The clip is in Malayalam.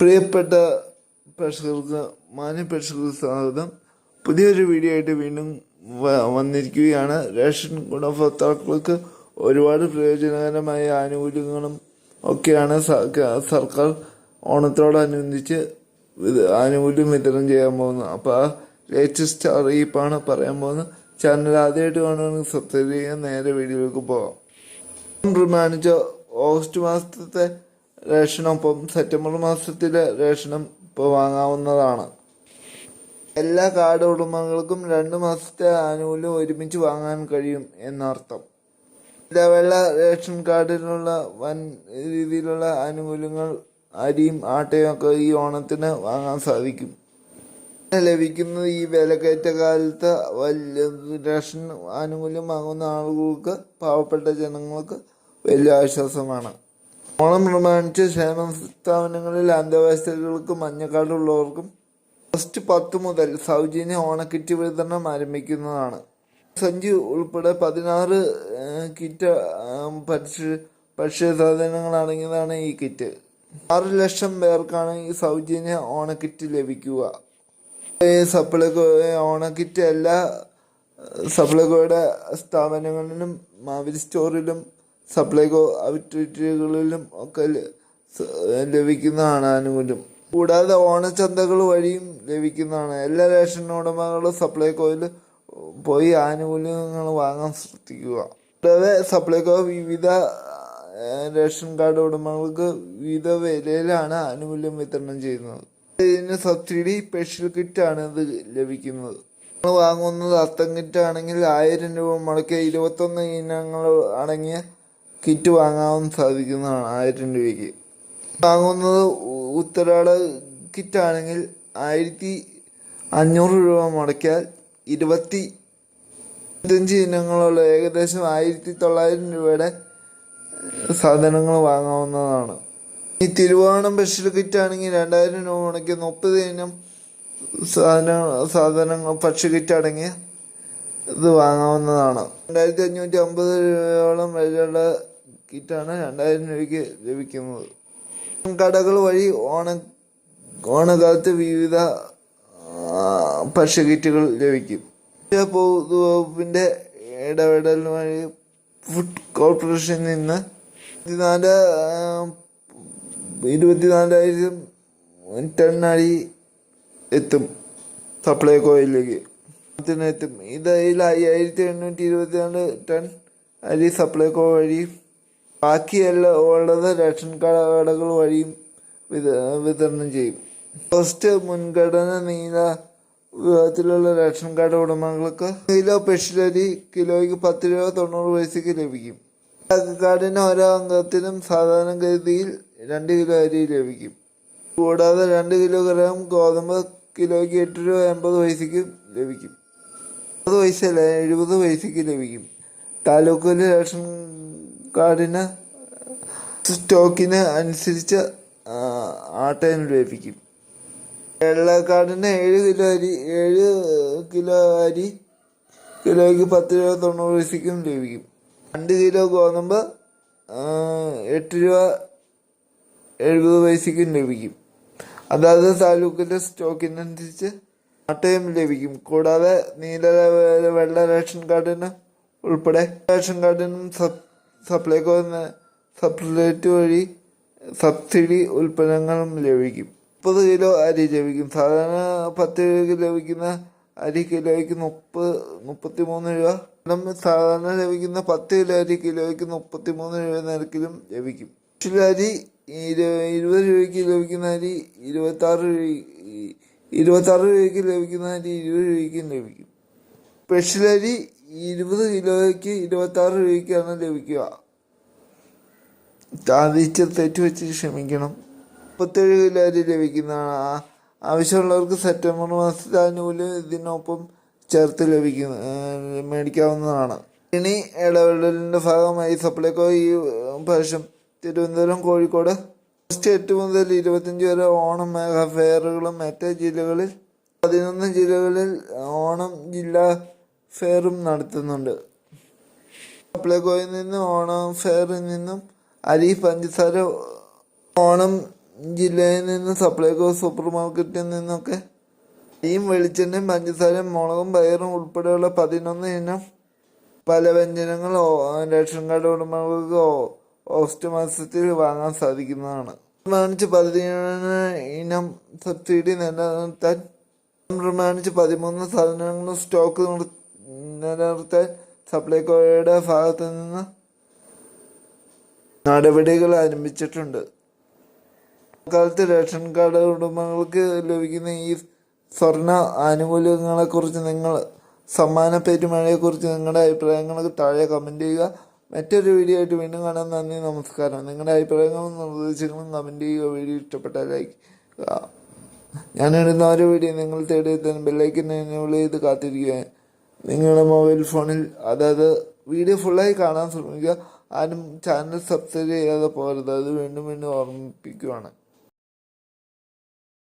പ്രിയപ്പെട്ട പ്രേക്ഷകർക്ക് പ്രേക്ഷകർക്ക് സ്വാഗതം. പുതിയൊരു വീഡിയോ ആയിട്ട് വീണ്ടും വന്നിരിക്കുകയാണ്. റേഷൻ ഗുണഭോക്താക്കൾക്ക് ഒരുപാട് പ്രയോജനകരമായ ആനുകൂല്യങ്ങളും ഒക്കെയാണ് സർക്കാർ ഓണത്തോടനുബന്ധിച്ച് ആനുകൂല്യം വിതരണം ചെയ്യാൻ പോകുന്നത്. അപ്പോൾ ആ ലേറ്റസ്റ്റ് അറിയിപ്പാണ് പറയാൻ പോകുന്നത്. ചാനൽ ആദ്യമായിട്ട് കാണുകയാണെങ്കിൽ സബ്സ്ക്രൈബ് ചെയ്യാൻ നേരെ വീഡിയോയിലേക്ക് പോകാം. പ്രമാണിച്ച ഓഗസ്റ്റ് മാസത്തെ റേഷനൊപ്പം സെപ്റ്റംബർ മാസത്തിലെ റേഷനും ഇപ്പോൾ വാങ്ങാവുന്നതാണ്. എല്ലാ കാർഡ് ഉടമകൾക്കും 2 മാസത്തെ ആനുകൂല്യം ഒരുമിച്ച് വാങ്ങാൻ കഴിയും എന്നർത്ഥം. വെള്ള റേഷൻ കാർഡിലുള്ള വൻ രീതിയിലുള്ള ആനുകൂല്യങ്ങൾ അരിയും ആട്ടയും ഒക്കെ ഈ ഓണത്തിന് വാങ്ങാൻ സാധിക്കും. ലഭിക്കുന്നത് ഈ വിലക്കയറ്റ കാലത്ത് വലിയ റേഷൻ ആനുകൂല്യം വാങ്ങുന്ന ആളുകൾക്ക്, പാവപ്പെട്ട ജനങ്ങൾക്ക് വലിയ ആശ്വാസമാണ്. ഓണം പ്രമാണിച്ച് ക്ഷേമ സ്ഥാപനങ്ങളിൽ അന്തേവാസികൾക്കും മഞ്ഞക്കാർഡുള്ളവർക്കും ഓഗസ്റ്റ് 10 മുതൽ സൗജന്യ ഓണക്കിറ്റ് വിതരണം ആരംഭിക്കുന്നതാണ്. സഞ്ചി ഉൾപ്പെടെ 16 കിറ്റ് ഭക്ഷ്യസാധനങ്ങൾ അടങ്ങിയതാണ് ഈ കിറ്റ്. 6 ലക്ഷം പേർക്കാണ് ഈ സൗജന്യ ഓണക്കിറ്റ് ലഭിക്കുക. സപ്ലൈകോ ഓണക്കിറ്റ് എല്ലാ സപ്ലൈകോയുടെ സ്ഥാപനങ്ങളിലും, മാവേലി സ്റ്റോറിലും, സപ്ലൈകോ ഔട്ട്ലെറ്റുകളിലും ഒക്കെ ലഭിക്കുന്നതാണ് ആനുകൂല്യം. കൂടാതെ ഓണച്ചന്തകൾ വഴിയും ലഭിക്കുന്നതാണ്. എല്ലാ റേഷൻ ഉടമകളും സപ്ലൈകോയിൽ പോയി ആനുകൂല്യങ്ങൾ വാങ്ങാൻ ശ്രദ്ധിക്കുക. കൂടാതെ സപ്ലൈകോ വിവിധ റേഷൻ കാർഡ് ഉടമകൾക്ക് വിവിധ വിലയിലാണ് ആനുകൂല്യം വിതരണം ചെയ്യുന്നത്. ഇതിന് സബ്സിഡി സ്പെഷ്യൽ കിറ്റാണ് ഇത് ലഭിക്കുന്നത്. നമ്മൾ വാങ്ങുന്നത് അത്തം കിറ്റ് ആണെങ്കിൽ 1000 രൂപ മുടക്കിയ 21 ഇനങ്ങൾ അടങ്ങിയ കിറ്റ് വാങ്ങാൻ സാധിക്കുന്നതാണ് 1000 രൂപയ്ക്ക്. വാങ്ങുന്നത് ഉത്തരാട കിറ്റാണെങ്കിൽ 1500 രൂപ മുടക്കിയാൽ 25 ഇനങ്ങളുള്ള ഏകദേശം 1900 രൂപയുടെ സാധനങ്ങൾ വാങ്ങാവുന്നതാണ്. ഈ തിരുവോണം സ്പെഷ്യൽ കിറ്റ് ആണെങ്കിൽ 2000 രൂപ മുടക്കിയ 30 ഇനം സാധനങ്ങൾ ഭക്ഷ്യക്കിറ്റ് അടങ്ങിയ ഇത് വാങ്ങാവുന്നതാണ്. 2550 രൂപയോളം വിലയുള്ള കിറ്റാണ് 2000 രൂപയ്ക്ക് ലഭിക്കുന്നത്. കടകൾ വഴി ഓണക്കാലത്ത് വിവിധ ഭക്ഷ്യക്കിറ്റുകൾ ലഭിക്കും. പൊതുവകുപ്പിന്റെ ഇടപെടൽ വഴി ഫുഡ് കോർപ്പറേഷനിൽ നിന്ന് 24,000 ടൺ അരി എത്തും, സപ്ലൈകോയിലേക്ക് എത്തും. ഇതിൽ 5824 ടൺ അരി സപ്ലൈകോ വഴിയും ബാക്കിയെല്ലാം ഉള്ളത് റേഷൻ കടകൾ വഴിയും വിതരണം ചെയ്യും. ഫസ്റ്റ് മുൻഗണന നീല വിഭാഗത്തിലുള്ള റേഷൻ കാർഡ് ഉടമകൾക്ക് നീല സ്പെഷ്യൽ അരി കിലോയ്ക്ക് 10 രൂപ 90 പൈസയ്ക്ക് ലഭിക്കും. കാർഡിന് ഓരോ അംഗത്തിനും സാധാരണഗതിയിൽ 2 കിലോ അരി ലഭിക്കും. കൂടാതെ 2 കിലോഗ്രാം ഗോതമ്പ് കിലോയ്ക്ക് 8 രൂപ 80 പൈസയ്ക്ക് ലഭിക്കും. 80 പൈസയല്ല, 70 പൈസയ്ക്ക് ലഭിക്കും. താലൂക്കിലെ റേഷൻ കാർഡിന് സ്റ്റോക്കിന് അനുസരിച്ച് ആട്ടയും ലഭിക്കും. വെള്ളക്കാർഡിന് 7 കിലോ അരി കിലോയ്ക്ക് 10 രൂപ 90 പൈസയ്ക്കും ലഭിക്കും. 2 കിലോ ഗോതമ്പ് 8 രൂപ 70 പൈസയ്ക്കും ലഭിക്കും. അതായത് താലൂക്കിലെ സ്റ്റോക്കിനനുസരിച്ച് ആട്ടയും ലഭിക്കും. കൂടാതെ വെള്ള റേഷൻ കാർഡിന് ഉൾപ്പെടെ റേഷൻ കാർഡിനും സപ്ലൈകോ സപ്ലൈറ്റ് വഴി സബ്സിഡി ഉൽപ്പന്നങ്ങളും ലഭിക്കും. 30 കിലോ അരി ലഭിക്കും. സാധാരണ 10 രൂപയ്ക്ക് ലഭിക്കുന്ന അരി കിലോയ്ക്ക് 33 രൂപ. സാധാരണ ലഭിക്കുന്ന 10 കിലോ അരി കിലോയ്ക്ക് 33 രൂപ നിരക്കിലും ലഭിക്കും. അരി 20 രൂപയ്ക്ക് ലഭിക്കുന്ന അരി 26 രൂപയ്ക്ക് ലഭിക്കുന്ന അരി 20 രൂപയ്ക്കും ലഭിക്കും. സ്പെഷ്യൽ അരി 20 കിലോയ്ക്ക് 26 രൂപയ്ക്കാണ് ലഭിക്കുക. തെറ്റ് വെച്ച് ക്ഷമിക്കണം. 37 കിലോ അരി ലഭിക്കുന്നതാണ്. ആവശ്യമുള്ളവർക്ക് സെപ്റ്റംബർ മാസത്തെ ആനുകൂല്യം ഇതിനൊപ്പം ചേർത്ത് മേടിക്കാവുന്നതാണ്. ഇനി ഇടപെടലിന്റെ ഭാഗമായി സപ്ലൈകോ ഈ പ്രാവശ്യം തിരുവനന്തപുരം, കോഴിക്കോട് ഓഗസ്റ്റ് 8 മുതൽ 25 വരെ ഓണം മെഗാ ഫെയറുകളും മറ്റ് ജില്ലകളിൽ 11 ജില്ലകളിൽ ഓണം ജില്ലാ ഫെയറും നടത്തുന്നുണ്ട്. സപ്ലൈകോയിൽ നിന്നും ഓണം ഫെയറിൽ നിന്നും അരി, പഞ്ചസാര, ഓണം ജില്ലയിൽ നിന്ന് സപ്ലൈകോ സൂപ്പർ മാർക്കറ്റിൽ നിന്നൊക്കെ അരിയും വെളിച്ചെണ്ണയും പഞ്ചസാരയും മുളകും പയറും ഉൾപ്പെടെയുള്ള 11 ഇനം പലവ്യഞ്ജനങ്ങൾ റേഷൻ കാർഡ് ഉടമകൾക്ക് ഓഗസ്റ്റ് മാസത്തിൽ വാങ്ങാൻ സാധിക്കുന്നതാണ്. പ്രമാണിച്ച് 17 ഇനം സബ്സിഡി നിലനിർത്താൻ 13 സാധനങ്ങളും സ്റ്റോക്ക് നിലനിർത്താൻ സപ്ലൈകോയുടെ ഭാഗത്തു നിന്ന് നടപടികൾ ആരംഭിച്ചിട്ടുണ്ട്. കാലത്ത് റേഷൻ കാർഡ് ഉടമകൾക്ക് ലഭിക്കുന്ന ഈ സ്വർണ്ണ ആനുകൂല്യങ്ങളെക്കുറിച്ച് സമ്മാന പെരുമഴയെക്കുറിച്ച് നിങ്ങളുടെ അഭിപ്രായങ്ങൾക്ക് താഴെ കമൻറ്റ് ചെയ്യുക. മറ്റൊരു വീഡിയോ ആയിട്ട് വീണ്ടും കാണാൻ നന്ദി, നമസ്കാരം. നിങ്ങളുടെ അഭിപ്രായങ്ങളും നിർദ്ദേശങ്ങളും കമൻറ്റ് ചെയ്യുക. വീഡിയോ ഇഷ്ടപ്പെട്ടാൽ ലൈക്ക് ചെയ്യുക. ഞാനിടുന്ന ഓരോ വീഡിയോ നിങ്ങൾ തേടിയെത്താൻ ബെല്ലൈക്കൻ എനേബിൾ ചെയ്ത് കാത്തിരിക്കുക. നിങ്ങളുടെ മൊബൈൽ ഫോണിൽ അതായത് വീഡിയോ ഫുള്ളായി കാണാൻ ശ്രമിക്കുക. ആരും ചാനൽ സബ്സ്ക്രൈബ് ചെയ്യാതെ പോകരുത്. അത് വീണ്ടും ഓർമ്മിപ്പിക്കുകയാണ്.